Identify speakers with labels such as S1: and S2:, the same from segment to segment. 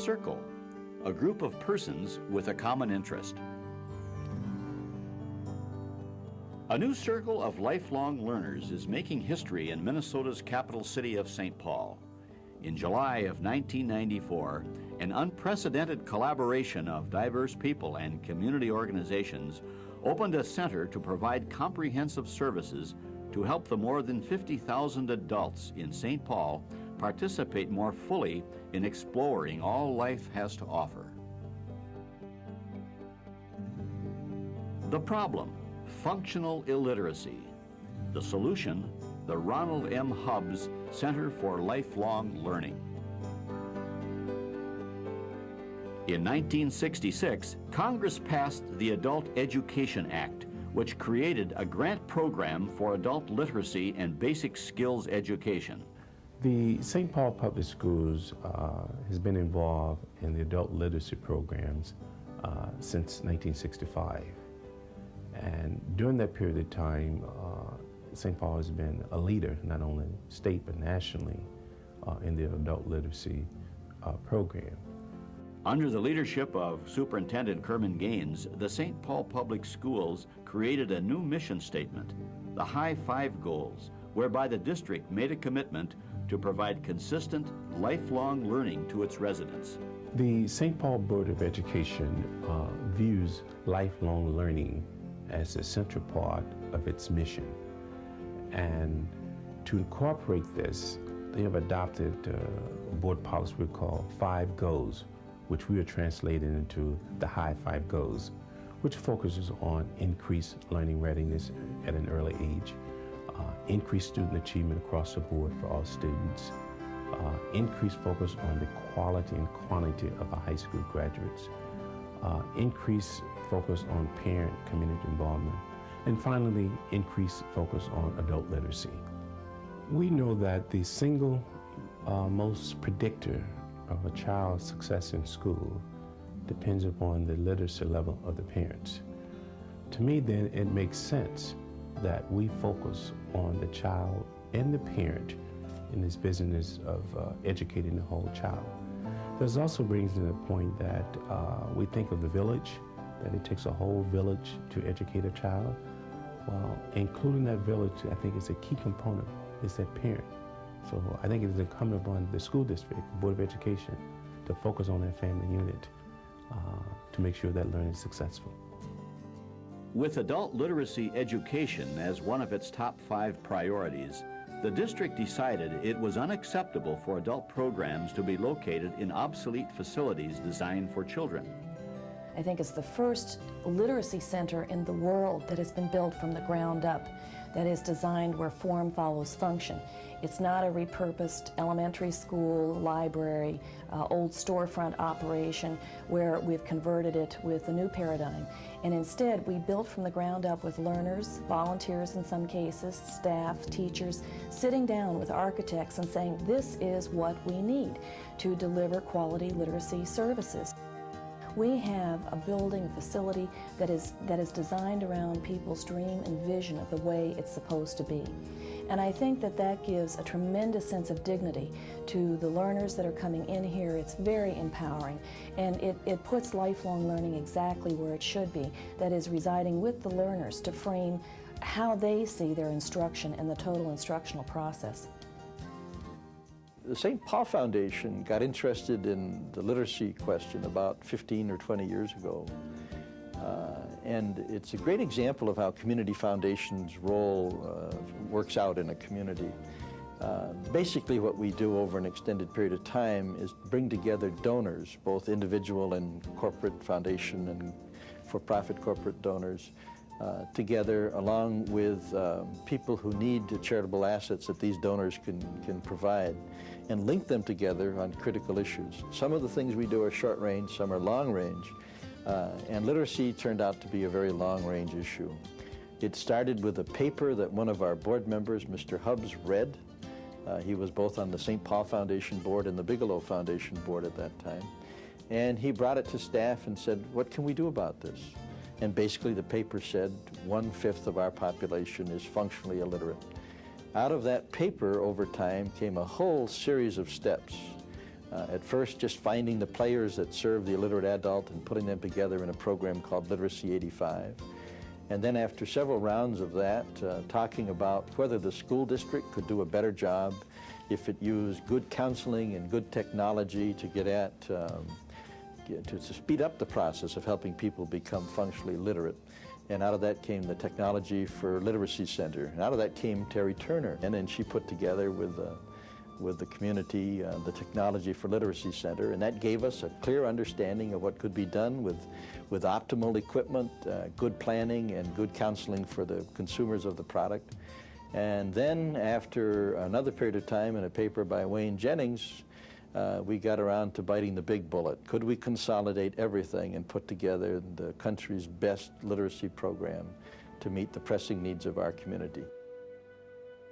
S1: circle, a group of persons with a common interest. A new circle of lifelong learners is making history in Minnesota's capital city of St. Paul. In July of 1994, an unprecedented collaboration of diverse people and community organizations opened a center to provide comprehensive services to help the more than 50,000 adults in St. Paul participate more fully in exploring all life has to offer. The problem: functional illiteracy. The solution: the Ronald M. Hubbs Center for Lifelong Learning. In 1966, Congress passed the Adult Education Act, which created a grant program for adult literacy and basic skills education.
S2: The St. Paul Public Schools has been involved in the adult literacy programs since 1965. And during that period of time, St. Paul has been a leader, not only state but nationally, in the adult literacy program.
S1: Under the leadership of Superintendent Kerman Gaines, the St. Paul Public Schools created a new mission statement, the High Five Goals, whereby the district made a commitment to provide consistent, lifelong learning to its residents.
S2: The St. Paul Board of Education views lifelong learning as a central part of its mission. And to incorporate this, they have adopted a board policy we call 5 Goals, which we are translating into the High Five Goals, which focuses on increased learning readiness at an early age, increased student achievement across the board for all students, increased focus on the quality and quantity of our high school graduates, increased focus on parent community involvement, and finally, increased focus on adult literacy. We know that the single most predictor of a child's success in school depends upon the literacy level of the parents. To me, then, it makes sense that we focus on the child and the parent in this business of educating the whole child. This also brings in the point that we think of the village, that it takes a whole village to educate a child. Well, including that village, I think is a key component, is that parent. So I think it is incumbent upon the school district, Board of Education, to focus on that family unit to make sure that learning is successful.
S1: With adult literacy education as one of its top 5 priorities, the district decided it was unacceptable for adult programs to be located in obsolete facilities designed for children.
S3: I think it's the first literacy center in the world that has been built from the ground up, that is designed where form follows function. It's not a repurposed elementary school, library, old storefront operation where we've converted it with the new paradigm. And instead, we built from the ground up with learners, volunteers in some cases, staff, teachers, sitting down with architects and saying, this is what we need to deliver quality literacy services. We have a building, a facility that is designed around people's dream and vision of the way it's supposed to be. And I think that that gives a tremendous sense of dignity to the learners that are coming in here. It's very empowering, and it puts lifelong learning exactly where it should be, that is residing with the learners to frame how they see their instruction and the total instructional process.
S4: The St. Paul Foundation got interested in the literacy question about 15 or 20 years ago. And it's a great example of how community foundations' role works out in a community. Basically what we do over an extended period of time is bring together donors, both individual and corporate foundation and for-profit corporate donors, together along with people who need the charitable assets that these donors can provide, and link them together on critical issues. Some of the things we do are short range, some are long range, and literacy turned out to be a very long range issue. It started with a paper that one of our board members, Mr. Hubbs, read. He was both on the St. Paul Foundation board and the Bigelow Foundation board at that time. And he brought it to staff and said, what can we do about this? And basically the paper said 1/5 of our population is functionally illiterate. Out of that paper over time came a whole series of steps At first, just finding the players that serve the illiterate adult and putting them together in a program called Literacy 85. And then after several rounds of that, talking about whether the school district could do a better job if it used good counseling and good technology to get at, to speed up the process of helping people become functionally literate. And out of that came the Technology for Literacy Center. And out of that came Terry Turner. And then she put together with the community the Technology for Literacy Center. And that gave us a clear understanding of what could be done with optimal equipment, good planning, and good counseling for the consumers of the product. And then after another period of time in a paper by Wayne Jennings, we got around to biting the big bullet. Could we consolidate everything and put together the country's best literacy program to meet the pressing needs of our community?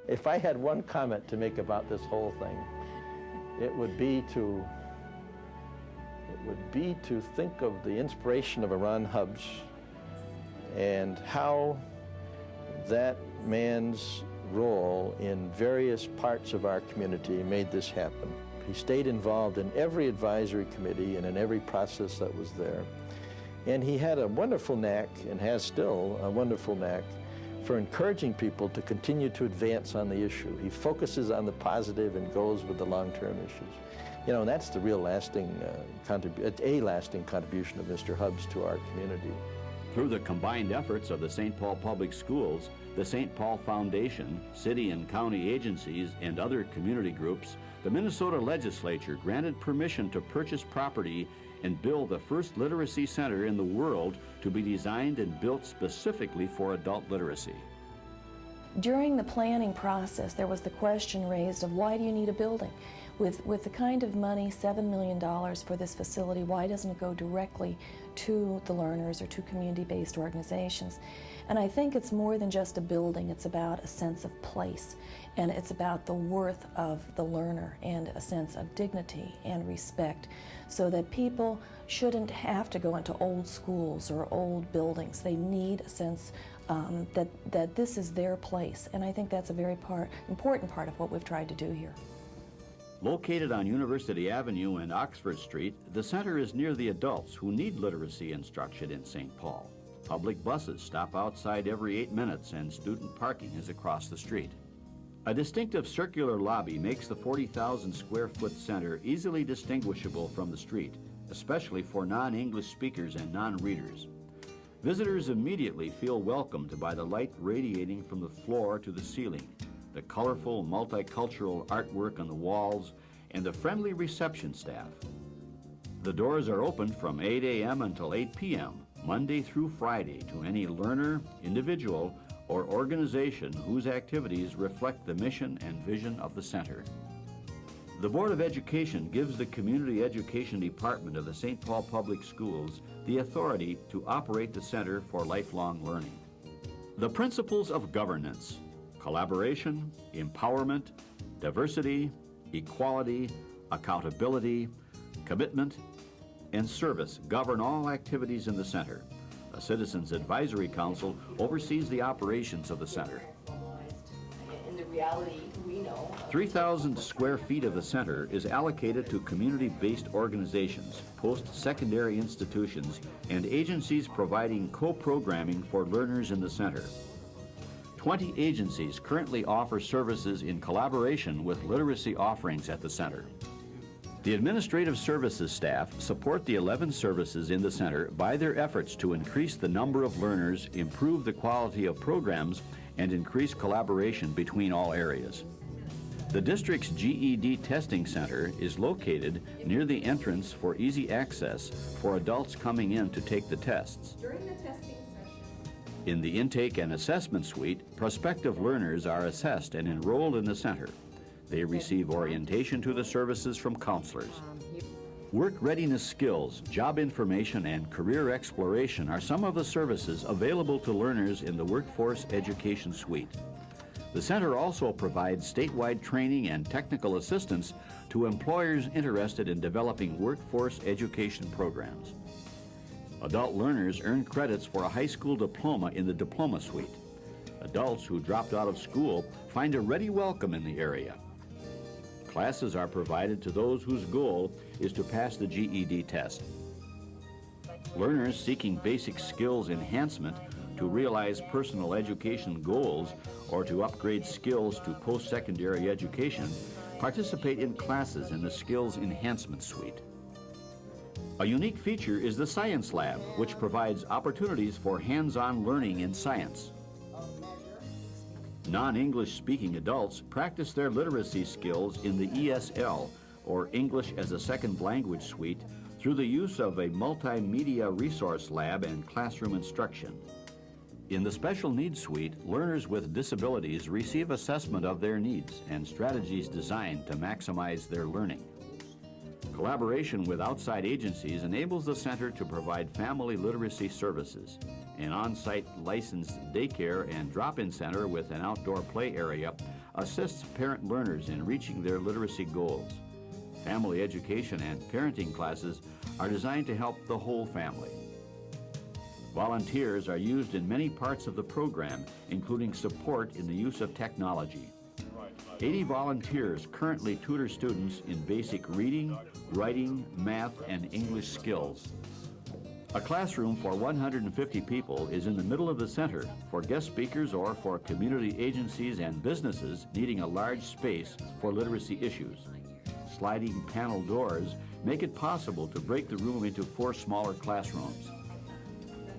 S4: If I had one comment to make about this whole thing, it would be to think of the inspiration of Ron Hubbs and how that man's role in various parts of our community made this happen. He stayed involved in every advisory committee and in every process that was there. And he had a wonderful knack, and has still a wonderful knack, for encouraging people to continue to advance on the issue. He focuses on the positive and goes with the long-term issues. You know, and that's the real lasting contribution of Mr. Hubbs to our community.
S1: Through the combined efforts of the St. Paul Public Schools, the St. Paul Foundation, city and county agencies, and other community groups, the Minnesota legislature granted permission to purchase property and build the first literacy center in the world to be designed and built specifically for adult literacy.
S3: During the planning process, there was the question raised of why do you need a building? With the kind of money, $7 million for this facility, why doesn't it go directly to the learners or to community-based organizations? And I think it's more than just a building. It's about a sense of place, and it's about the worth of the learner and a sense of dignity and respect, so that people shouldn't have to go into old schools or old buildings. They need a sense that this is their place, and I think that's a very important part of what we've tried to do here.
S1: Located on University Avenue and Oxford Street, the center is near the adults who need literacy instruction in St. Paul. Public buses stop outside every 8 minutes, and student parking is across the street. A distinctive circular lobby makes the 40,000 square foot center easily distinguishable from the street, especially for non-English speakers and non-readers. Visitors immediately feel welcomed by the light radiating from the floor to the ceiling, the colorful multicultural artwork on the walls, and the friendly reception staff. The doors are open from 8 a.m. until 8 p.m., Monday through Friday, to any learner, individual, or organization whose activities reflect the mission and vision of the center. The Board of Education gives the Community Education Department of the St. Paul Public Schools the authority to operate the Center for Lifelong Learning. The principles of governance, collaboration, empowerment, diversity, equality, accountability, commitment, and service govern all activities in the center. A Citizens Advisory Council oversees the operations of the center.
S5: In the reality, we know
S1: 3,000 square feet of the center is allocated to community-based organizations, post-secondary institutions, and agencies providing co-programming for learners in the center. 20 agencies currently offer services in collaboration with literacy offerings at the center. The administrative services staff support the 11 services in the center by their efforts to increase the number of learners, improve the quality of programs, and increase collaboration between all areas. The district's GED testing center is located near the entrance for easy access for adults coming in to take the tests.
S5: during the testing session,
S1: In the intake and assessment suite, prospective learners are assessed and enrolled in the center. They receive orientation to the services from counselors. Work readiness skills, job information, and career exploration are some of the services available to learners in the Workforce Education Suite. The center also provides statewide training and technical assistance to employers interested in developing workforce education programs. Adult learners earn credits for a high school diploma in the Diploma Suite. Adults who dropped out of school find a ready welcome in the area. Classes are provided to those whose goal is to pass the GED test. Learners seeking basic skills enhancement to realize personal education goals or to upgrade skills to post-secondary education participate in classes in the Skills Enhancement Suite. A unique feature is the Science Lab, which provides opportunities for hands-on learning in science. Non-English speaking adults practice their literacy skills in the ESL, or English as a Second Language Suite, through the use of a multimedia resource lab and classroom instruction. In the Special Needs Suite, learners with disabilities receive assessment of their needs and strategies designed to maximize their learning. Collaboration with outside agencies enables the center to provide family literacy services. An on-site licensed daycare and drop-in center with an outdoor play area assists parent learners in reaching their literacy goals. Family education and parenting classes are designed to help the whole family. Volunteers are used in many parts of the program, including support in the use of technology. 80 volunteers currently tutor students in basic reading, writing, math, and English skills. A classroom for 150 people is in the middle of the center for guest speakers or for community agencies and businesses needing a large space for literacy issues. Sliding panel doors make it possible to break the room into 4 smaller classrooms.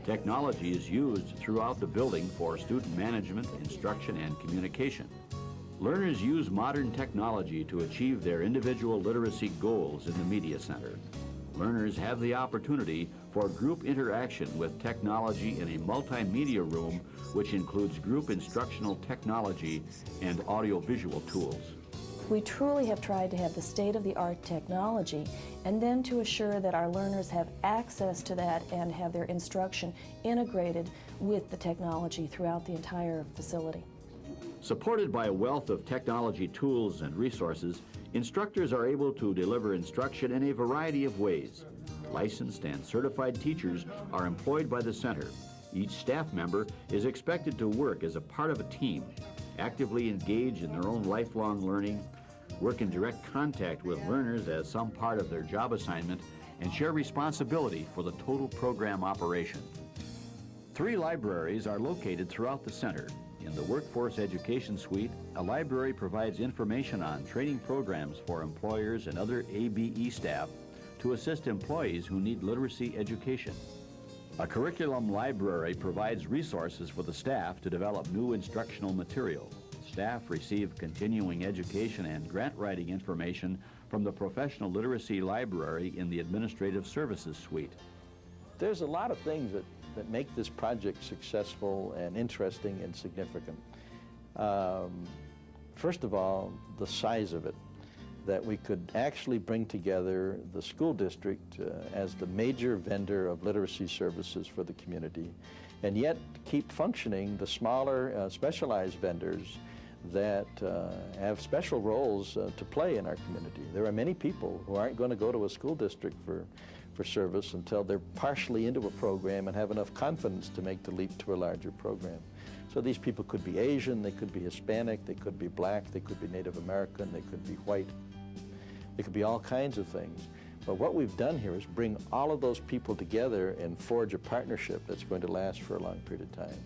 S1: Technology is used throughout the building for student management, instruction, and communication. Learners use modern technology to achieve their individual literacy goals in the Media Center. Learners have the opportunity for group interaction with technology in a multimedia room, which includes group instructional technology and audiovisual tools.
S3: We truly have tried to have the state-of-the-art technology and then to assure that our learners have access to that and have their instruction integrated with the technology throughout the entire facility.
S1: Supported by a wealth of technology tools and resources, instructors are able to deliver instruction in a variety of ways. Licensed and certified teachers are employed by the center. Each staff member is expected to work as a part of a team, actively engage in their own lifelong learning, work in direct contact with learners as some part of their job assignment, and share responsibility for the total program operation. 3 libraries are located throughout the center. In the Workforce Education Suite, a library provides information on training programs for employers and other ABE staff to assist employees who need literacy education. A curriculum library provides resources for the staff to develop new instructional material. Staff receive continuing education and grant writing information from the Professional Literacy Library in the Administrative Services Suite.
S4: There's a lot of things that make this project successful and interesting and significant. First of all, the size of it, that we could actually bring together the school district as the major vendor of literacy services for the community, and yet keep functioning the smaller specialized vendors that have special roles to play in our community. There are many people who aren't going to go to a school district for service until they're partially into a program and have enough confidence to make the leap to a larger program. So these people could be Asian, they could be Hispanic, they could be black, they could be Native American, they could be white. They could be all kinds of things. But what we've done here is bring all of those people together and forge a partnership that's going to last for a long period of time.